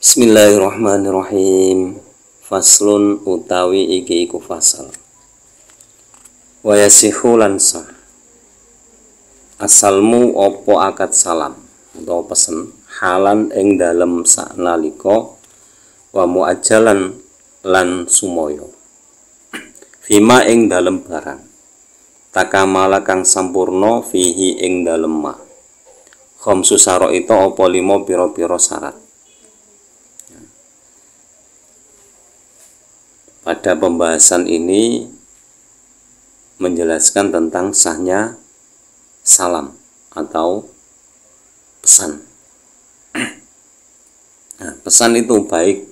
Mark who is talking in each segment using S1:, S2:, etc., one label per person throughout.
S1: Bismillahirrahmanirrahim. Faslun utawi iki iku fasal. Wa yasihu lan sah asalmu opo akad salam utawa pesen halan ing dalem saknalika wa muajjalan lan sumaya fima ing dalem barang takamala kang sampurna fihi ing dalem ma khamsu saraita apa 5 pira-pira syarat. Pada pembahasan ini menjelaskan tentang sahnya salam atau pesan. Nah, pesan itu baik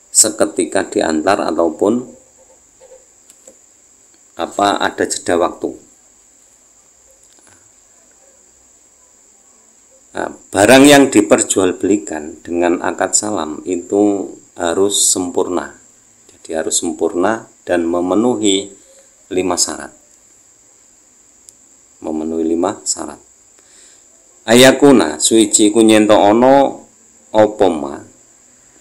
S1: seketika diantar ataupun ada jeda waktu. Nah, barang yang diperjualbelikan dengan akad salam itu harus sempurna. Dia harus sempurna dan memenuhi 5 syarat. Memenuhi 5 syarat. Ayakuna suici ku nyento ono apa ma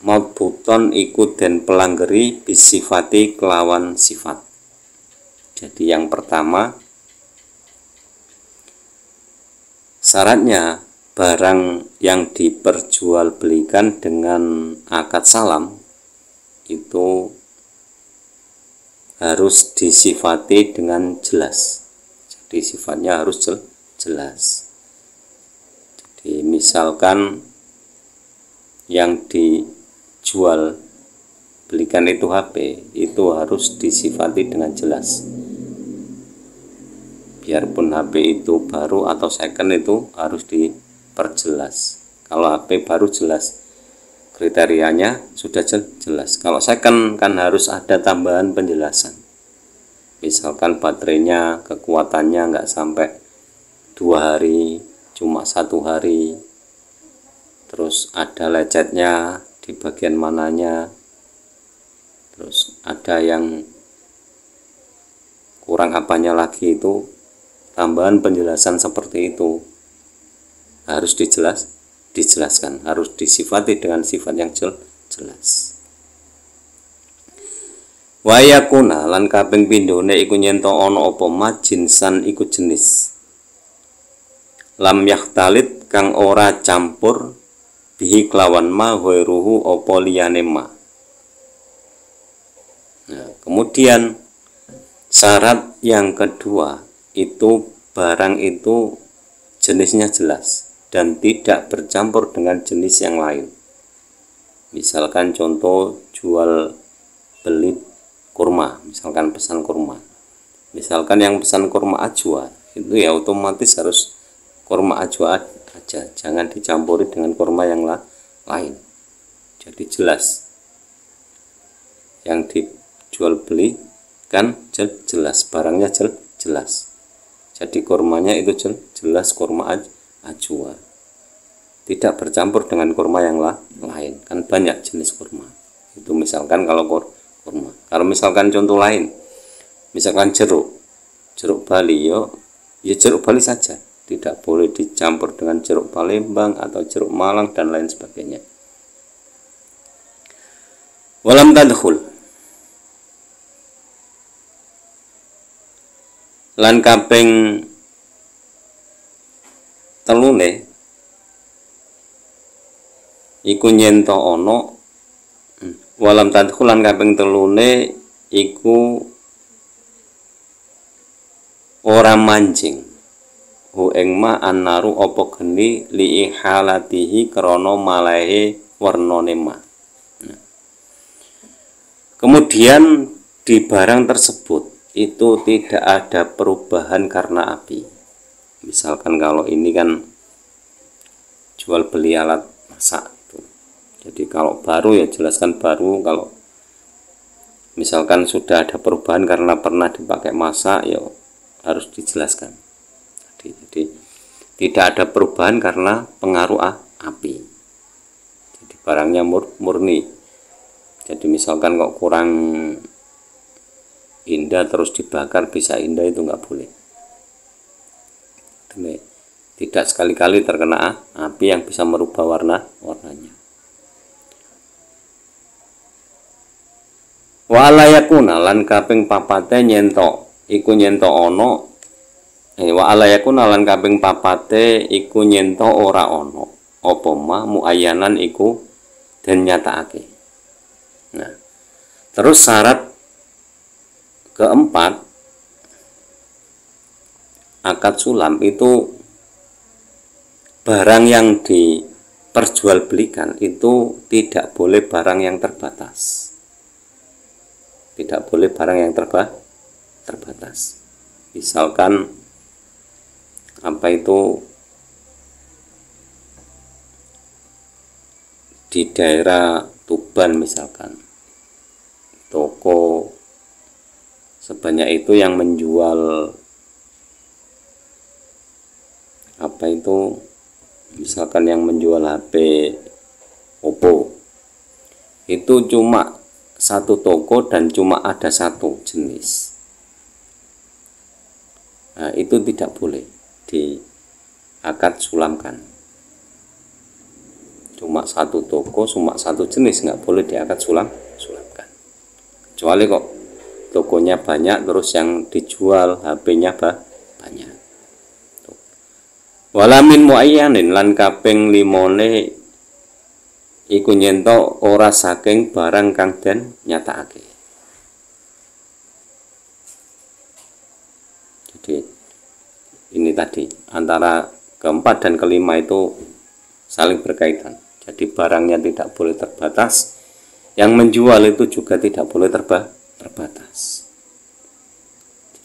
S1: mabuton iku den pelanggeri bisifati kelawan sifat. Jadi yang pertama syaratnya barang yang diperjualbelikan dengan akad salam itu harus disifati dengan jelas. Jadi sifatnya harus jelas. Jadi misalkan yang dijual belikan itu HP, itu harus disifati dengan jelas. Biarpun HP itu baru atau second itu harus diperjelas. Kalau HP baru jelas, kriterianya sudah jelas. Kalau second kan harus ada tambahan penjelasan. Misalkan baterainya kekuatannya nggak sampai 2 hari, cuma 1 hari. Terus ada lecetnya di bagian mananya. Terus ada yang kurang apanya lagi, itu tambahan penjelasan seperti itu harus dijelaskan, harus disifati dengan sifat yang jelas. Wa yakuna lan kaping pindhone iku nyento ana apa majinsan iku jenis lam yahtalit kang ora campur bihi kelawan ma ghairuhu apa liyane ma. Nah, kemudian syarat yang kedua itu barang itu jenisnya jelas dan tidak bercampur dengan jenis yang lain. Misalkan contoh jual beli kurma, misalkan pesan kurma. Misalkan yang pesan kurma ajwa, itu ya otomatis harus kurma ajwa aja, jangan dicampuri dengan kurma yang lain. Jadi jelas. Yang dijual beli kan jelas, barangnya jelas. Jadi kurmanya itu jelas kurma ajwa, tidak bercampur dengan kurma yang lain. Kan banyak jenis kurma itu. Misalkan kalau kurma, kalau misalkan contoh lain, misalkan jeruk Bali, ya jeruk Bali saja, tidak boleh dicampur dengan jeruk Palembang atau jeruk Malang dan lain sebagainya. Walam tadkhul lan kaping telune iku nyento ana walam tadkhulan kaping telune iku ora mancing hu ing ma annaru apa geni li halatihi krana malahe wernane ma. Kemudian di barang tersebut itu tidak ada perubahan karena api. Misalkan kalau ini kan jual beli alat masak itu. Jadi kalau baru ya jelaskan baru, kalau misalkan sudah ada perubahan karena pernah dipakai masak ya harus dijelaskan. Jadi tidak ada perubahan karena pengaruh api. Jadi barangnya murni. Jadi misalkan kok kurang indah terus dibakar bisa indah, itu nggak boleh. Tidak sekali-kali terkena api yang bisa merubah warnanya. Wa alayakuna lan kaping papate nyentok iku nyentok ana wa alayakuna lan kaping papate iku nyentok ora ana apa ma muayyanan iku den nyatakake. Nah, terus syarat keempat akad sulam itu barang yang diperjualbelikan itu tidak boleh barang yang terbatas. Tidak boleh barang yang terbatas. Misalkan apa itu di daerah Tuban misalkan toko sebanyak itu yang menjual apa itu misalkan yang menjual HP Oppo itu cuma satu toko dan cuma ada satu jenis. Nah, itu tidak boleh diakad sulamkan. Cuma satu toko, cuma satu jenis, nggak boleh diakad sulamkan. Kecuali kok tokonya banyak terus yang dijual HP-nya banyak. Walamin muayyanin lan kaping limone iku nyentok ora saking barang kang den nyatakake. Jadi ini tadi antara keempat dan kelima itu saling berkaitan. Jadi barangnya tidak boleh terbatas, yang menjual itu juga tidak boleh terbatas.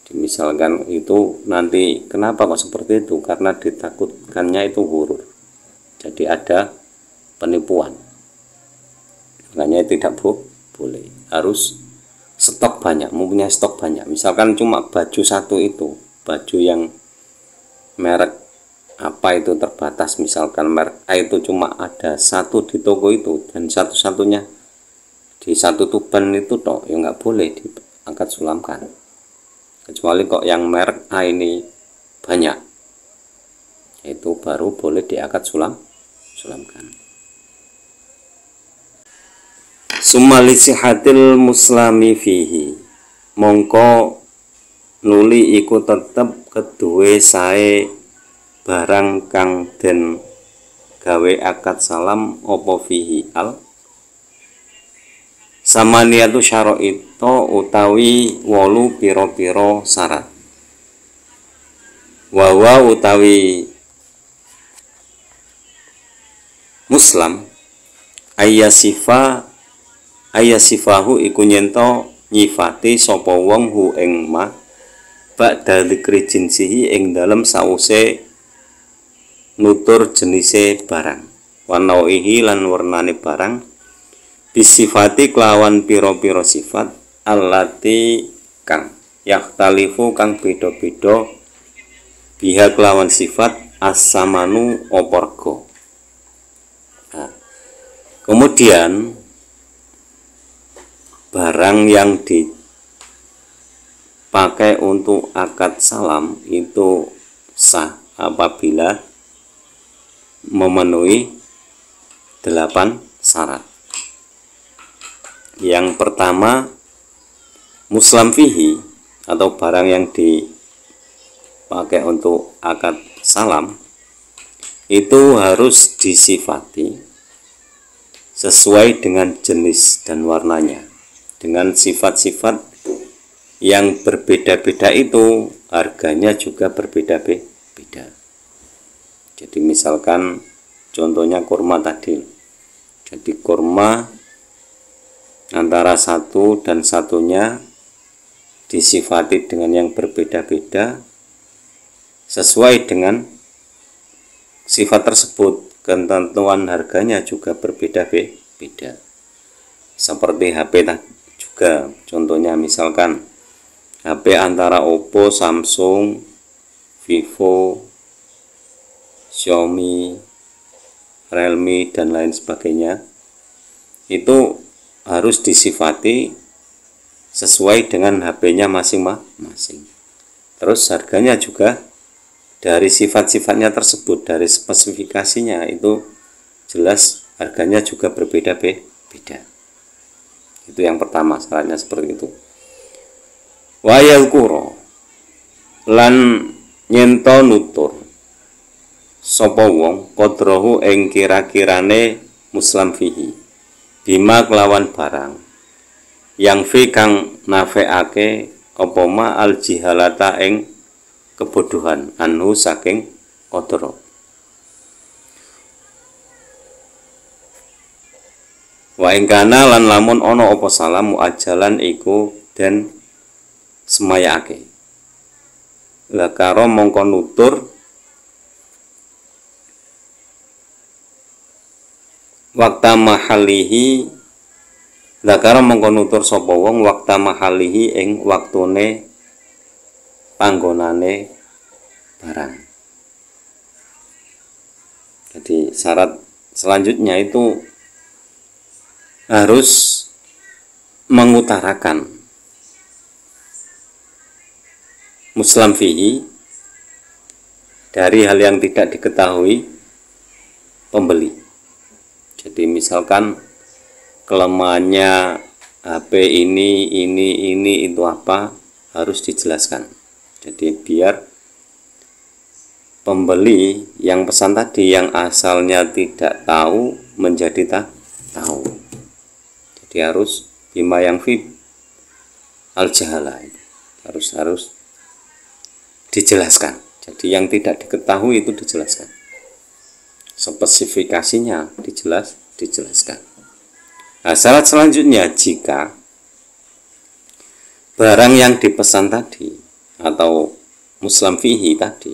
S1: Jadi misalkan itu nanti kenapa kok seperti itu? Karena ditakutkannya itu ghurur. Jadi ada penipuan. Makanya tidak boleh. Harus stok banyak, mempunyai stok banyak. Misalkan cuma baju satu itu, baju yang merek apa itu terbatas, misalkan merek A itu cuma ada satu di toko itu dan satu-satunya di satu Tuban itu toh, ya nggak boleh diangkat sulamkan. Kecuali kok yang merek A ini banyak, itu baru boleh diangkat sulamkan. Sumali sihatil muslami fihi mongko nuli iku tetep kedue sae barang kang den gawe akad salam opo fihi al samaniatu syara'ito utawi 8 pira-pira syarat. Wawa utawi muslam ayasifahu iku nyento nyifati sapa wong hu ing ma ba'da dzikri jinsihi ing dalem sause nutur jenise barang wanauihi lan warnane barang bisifati kelawan piro-piro sifat allati kang yahtalifu kang beda-beda biha kelawan sifat as-samanu oporgo. Nah, kemudian barang yang dipakai untuk akad salam itu sah apabila memenuhi 8 syarat. Yang pertama, muslam fihi atau barang yang dipakai untuk akad salam itu harus disifati sesuai dengan jenis dan warnanya, dengan sifat-sifat yang berbeda-beda itu harganya juga berbeda-beda. Jadi misalkan contohnya kurma tadi. Jadi kurma antara satu dan satunya disifati dengan yang berbeda-beda sesuai dengan sifat tersebut. Ketentuan harganya juga berbeda-beda. Seperti HP juga. Contohnya misalkan HP antara Oppo, Samsung, Vivo, Xiaomi, Realme dan lain sebagainya itu harus disifati sesuai dengan HP-nya masing-masing. Terus harganya juga dari sifat-sifatnya tersebut, dari spesifikasinya itu jelas harganya juga berbeda-beda. Itu yang pertama, syaratnya seperti itu. Wa yadhkura lan nyento nutur sapa wong qadrahu ing kira-kirane muslam fihi bima kelawan barang yang fi kang nafeake apa ma al jihalata ing kebodohan anhu saking qadra. Wa ing kana lan lamun ana apa salam muajalan iku den semayake. Lakaro mongko nutur wakta mahalihi, lakaro mongko nutur sapa wong wakta mahalihi ing waktune panggonane barang. Jadi syarat selanjutnya itu harus mengutarakan muslam fihi dari hal yang tidak diketahui pembeli. Jadi misalkan kelemahannya HP ini itu apa, harus dijelaskan. Jadi biar pembeli yang pesan tadi yang asalnya tidak tahu menjadi tahu. Jadi harus bima yang fi al jahala, harus dijelaskan. Jadi yang tidak diketahui itu dijelaskan, spesifikasinya dijelaskan. Nah, syarat selanjutnya, jika barang yang dipesan tadi atau muslam fihi tadi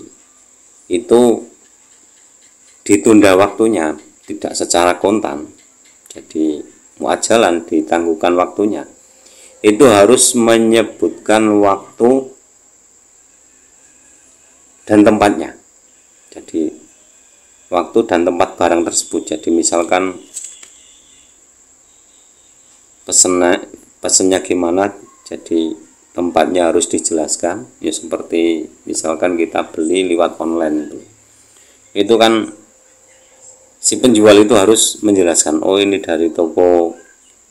S1: itu ditunda waktunya, tidak secara kontan, jadi muajalan, ditangguhkan waktunya, itu harus menyebutkan waktu dan tempatnya. Jadi waktu dan tempat barang tersebut. Jadi misalkan pesennya gimana, jadi tempatnya harus dijelaskan. Ya seperti misalkan kita beli lewat online itu kan si penjual itu harus menjelaskan, oh ini dari toko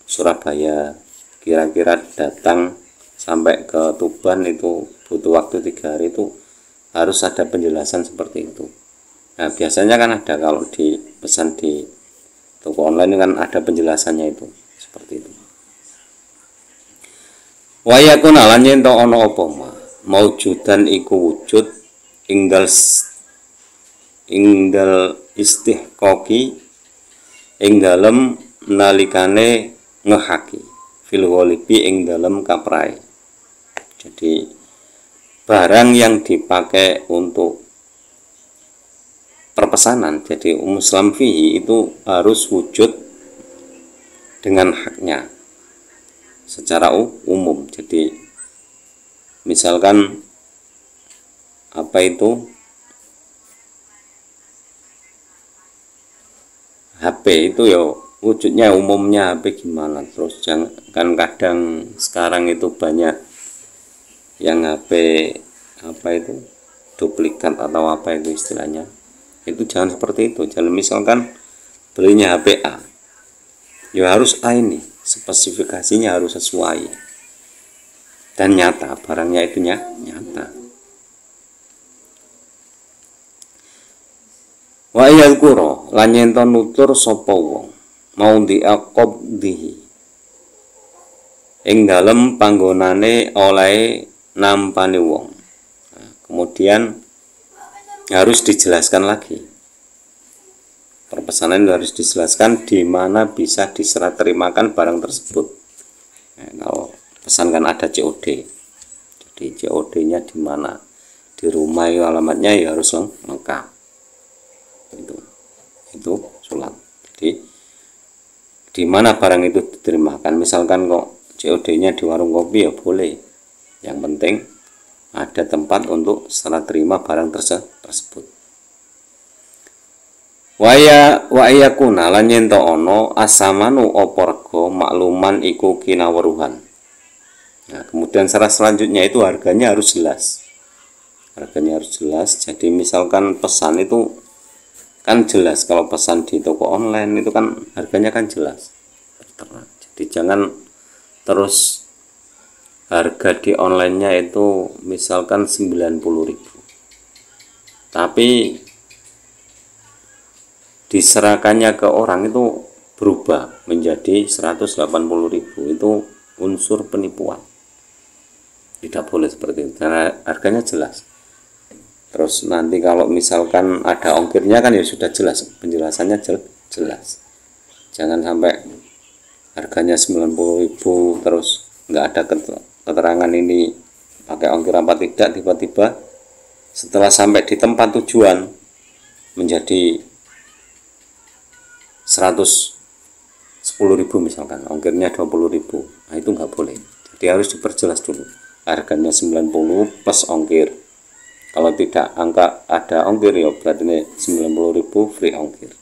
S1: Surabaya, kira-kira datang sampai ke Tuban itu butuh waktu 3 hari, itu harus ada penjelasan seperti itu. Nah biasanya kan ada, kalau dipesan di toko online kan ada penjelasannya itu seperti itu. Wa yakuna lan yen to ana apa maujudan iku wujud ingdal istihqaqi ing dalem nalikane ngehaki fil ghalibi ing dalem kaprae. Jadi barang yang dipakai untuk perpesanan, jadi muslam fihi itu harus wujud dengan haknya secara umum. Jadi misalkan apa itu HP itu ya wujudnya umumnya HP gimana. Terus jangan, kan kadang sekarang itu banyak yang HP apa itu duplikat atau apa itu istilahnya, itu jangan seperti itu. Jangan misalkan belinya HP A, ya harus A, ini spesifikasinya harus sesuai dan nyata, barangnya itu nyata. Wa yadhkura lan yen to nutur sapa wong mau diaqabdihi ing dalem panggonane oleh nampani wong. Nah, kemudian harus dijelaskan lagi, perpesanan harus dijelaskan di mana bisa diserah terimakan barang tersebut. Nah, kalau pesan kan ada COD, jadi COD-nya di mana, di rumah ya, alamatnya ya harus lengkap. Itu sulat. Jadi di mana barang itu diterimakan. Misalkan kok COD-nya di warung kopi ya boleh, yang penting ada tempat untuk serah terima barang tersebut. Wa yakuna lan yen to ana asamanu apa rega makluman iku kinaweruhan. Nah, kemudian syarat selanjutnya itu harganya harus jelas. Harganya harus jelas. Jadi misalkan pesan itu kan jelas, kalau pesan di toko online itu kan harganya kan jelas. Jadi jangan terus harga di onlinenya itu misalkan 90.000, tapi diserahkannya ke orang itu berubah menjadi 180.000, itu unsur penipuan. Tidak boleh seperti itu karena harganya jelas. Terus nanti kalau misalkan ada ongkirnya kan ya sudah jelas, penjelasannya jelas. Jangan sampai harganya 90.000 terus nggak ada keterangan ini pakai ongkir apa tidak, tiba-tiba setelah sampai di tempat tujuan menjadi 110.000 misalkan, ongkirnya 20.000. Nah itu nggak boleh. Jadi harus diperjelas dulu, harganya 90 plus ongkir. Kalau tidak angka ada ongkir ya berarti ini 90.000 free ongkir.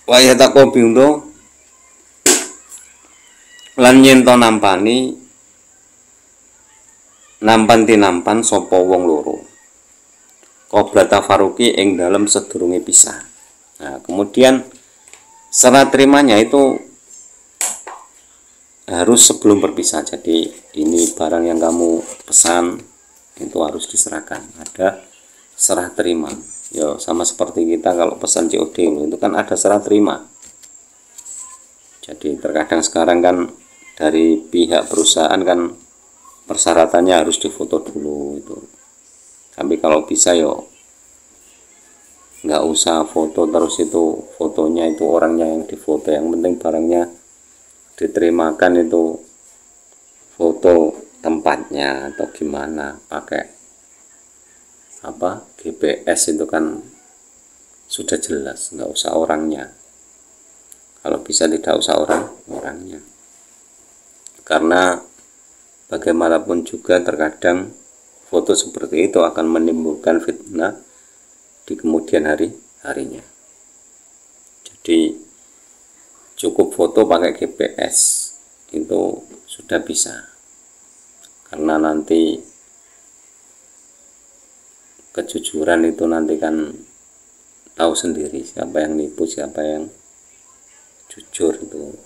S1: Wayatakobi untuk lan nyento nampan sapa wong loro qabla tafaruqi ing dalam sedurunge pisah. Nah, kemudian serah terimanya itu harus sebelum berpisah. Jadi ini barang yang kamu pesan itu harus diserahkan, ada serah terima. Ya sama seperti kita kalau pesan COD itu kan ada serah terima. Jadi terkadang sekarang kan dari pihak perusahaan kan persyaratannya harus difoto dulu itu. Tapi kalau bisa yo nggak usah foto terus, itu fotonya itu orangnya yang difoto, yang penting barangnya diterimakan itu foto tempatnya atau gimana, pakai apa GPS itu kan sudah jelas, nggak usah orangnya. Kalau bisa tidak usah orangnya, karena bagaimanapun juga terkadang foto seperti itu akan menimbulkan fitnah di kemudian harinya. Jadi cukup foto pakai GPS itu sudah bisa, karena nanti kejujuran itu nanti kan tahu sendiri siapa yang nipu, siapa yang jujur, itu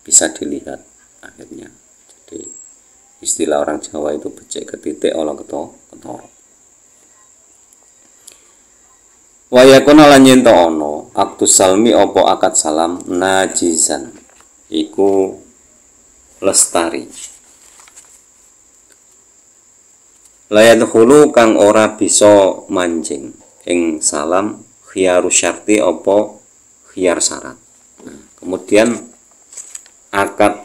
S1: bisa dilihat akhirnya. Jadi istilah orang Jawa itu becek ketitik olah ketoro. Wa yakuna lan yen ono aktus salmi opo akad salam najizan iku lestari. Layat hulu kang ora bisa manjing ing salam khiyaru syarti opo khiyar syarat. Kemudian akad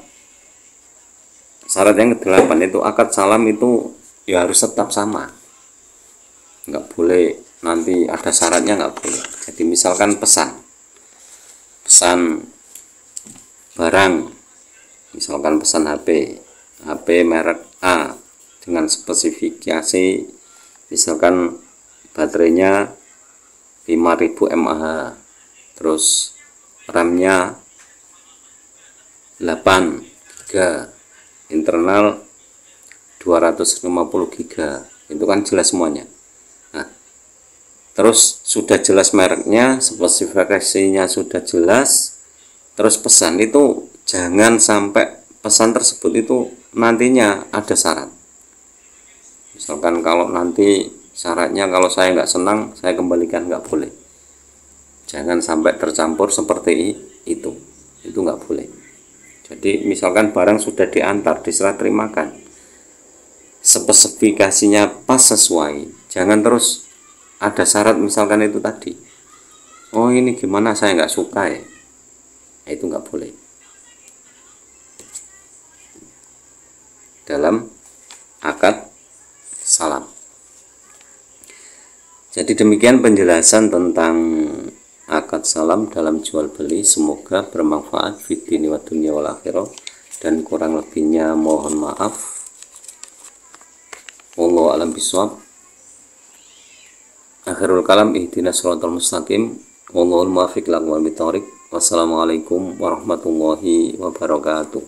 S1: syarat yang ke-8 itu akad salam itu ya harus tetap sama, nggak boleh nanti ada syaratnya, nggak boleh. Jadi misalkan pesan barang, misalkan pesan HP merek A dengan spesifikasi misalkan baterainya 5000 mAh, terus RAM-nya 8 GB, internal 250 GB, itu kan jelas semuanya. Nah, terus sudah jelas mereknya, spesifikasinya sudah jelas, terus pesan itu jangan sampai pesan tersebut itu nantinya ada syarat. Misalkan kalau nanti syaratnya kalau saya nggak senang saya kembalikan, nggak boleh. Jangan sampai tercampur seperti itu nggak boleh. Jadi misalkan barang sudah diantar, diserah terimakan, spesifikasinya pas sesuai, jangan terus ada syarat misalkan itu tadi, oh ini gimana saya nggak suka ya, itu nggak boleh dalam akad salam. Jadi demikian penjelasan tentang akad salam dalam jual beli. Semoga bermanfaat fid dini wa dunya wal akhirah, dan kurang lebihnya mohon maaf. Wallahu a'lam bishawab. Akhirul kalam ihdinas shiratal mustaqim. Wallahul muwaffiq ila aqwamit thoriq. Wassalamualaikum warahmatullahi wabarakatuh.